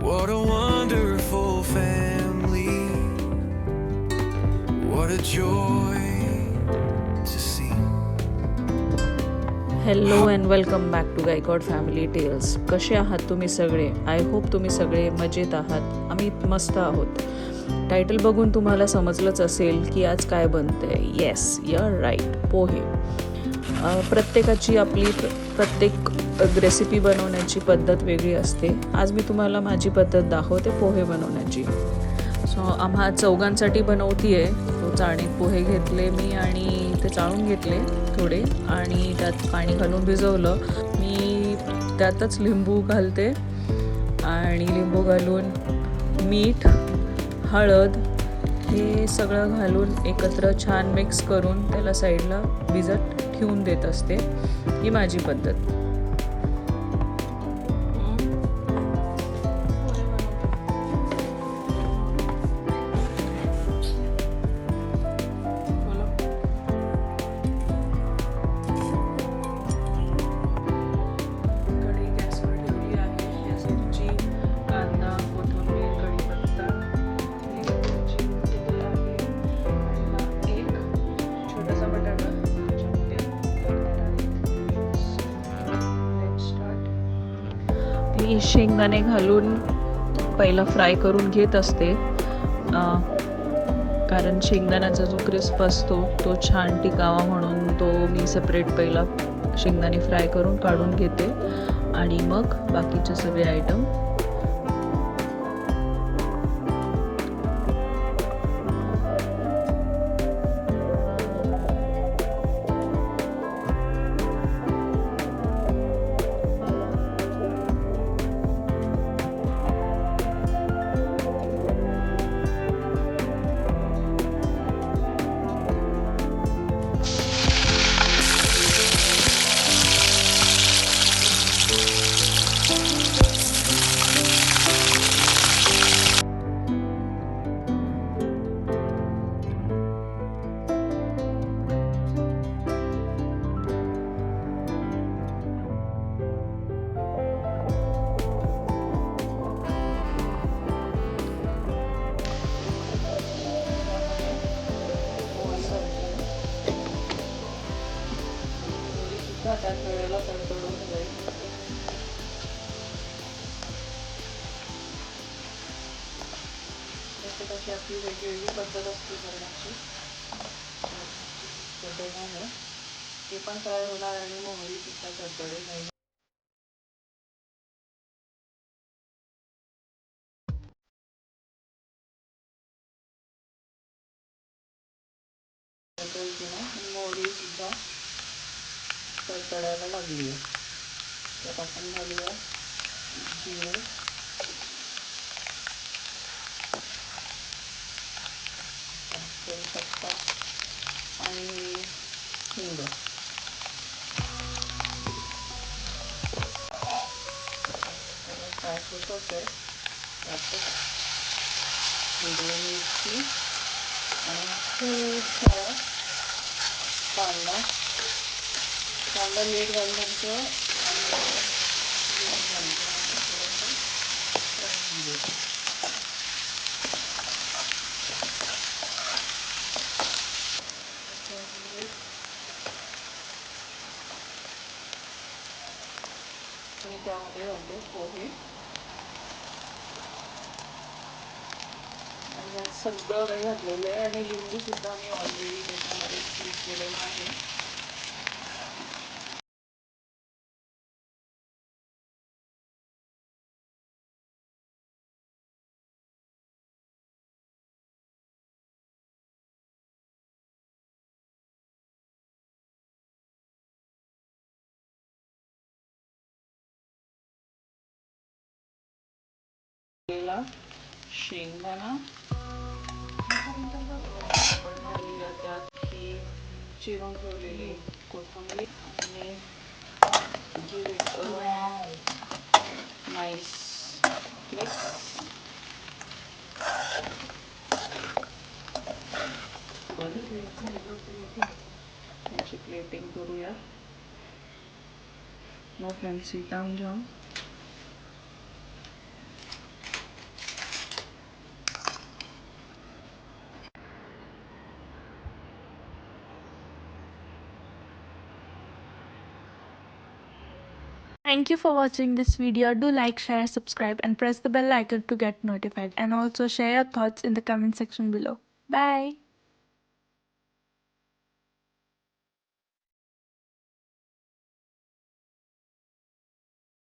What a wonderful family. What a joy to see. Hello and welcome back to Gaikwad family tales. कसे आहात तुम्ही सगळे? I hope तुम्ही सगळे मजेत आहात. आम्ही मस्त आहोत. टायटल बघून तुम्हाला समजलंच असेल की आज काय बनतंय. येस, यू आर राईट, पोहे. प्रत्येकाची आपली प्रत्येक रेसिपी बनवण्याची पद्धत वेगळी असते. आज मी तुम्हाला माझी पद्धत दाखवते पोहे बनवण्याची. सो आम्हा चौघांसाठी बनवती आहे. तो चाळणीत पोहे घेतले मी आणि ते चाळून घेतले थोडे आणि त्यात पाणी घालून भिजवलं. मी त्यातच लिंबू घालते आणि लिंबू घालून मीठ, हळद हे सगळं घालून एकत्र छान मिक्स करून त्याला साईडला भिजत ठेवून देत असते. ही माझी पद्धत. शेंगदाणे घालून पहिला फ्राय करून घेत असते, कारण शेंगदाण्याचा जो क्रिस्प असतो तो छान टिकावा म्हणून तो मी सेपरेट पहिला शेंगदाणे फ्राय करून काढून घेते आणि मग बाकीचे सगळे आयटम त्या वेळेला तडतडून जाईल. प्रत्येकाची आपली वेगवेगळी पद्धत असते करण्याची. तडतडण्याने ते पण फ्राय होणार आणि मोहरी सुद्धा तडतडे जाईल. मोहरी सुद्धा तडतडायला लागली आहे. त्यात आपण घालूया जिरे, कढीपत्ता आणि हिंग. फ्राय होतच आहे. त्यातच हिरवी मिरची आणि खूप सारा कांदा. कांदा मीठ घालण्याचं आणि त्यामध्ये घालते पोहे आणि यात सगळं काही घातलेलं आहे आणि लिंबू सुद्धा मी ऑलरेडी त्याच्यामध्ये स्क्वीज केलेलं आहे. शेंगदाणा त्यात ही चिरून ठेवलेली कोथिंबीर आणि जिरे. Nice mix. याची प्लेटिंग करूया. नो फॅन्सी तामझाम. Thank you for watching this video. Do like, share, subscribe, and press the bell icon to get notified. And also share your thoughts in the comment section below. Bye.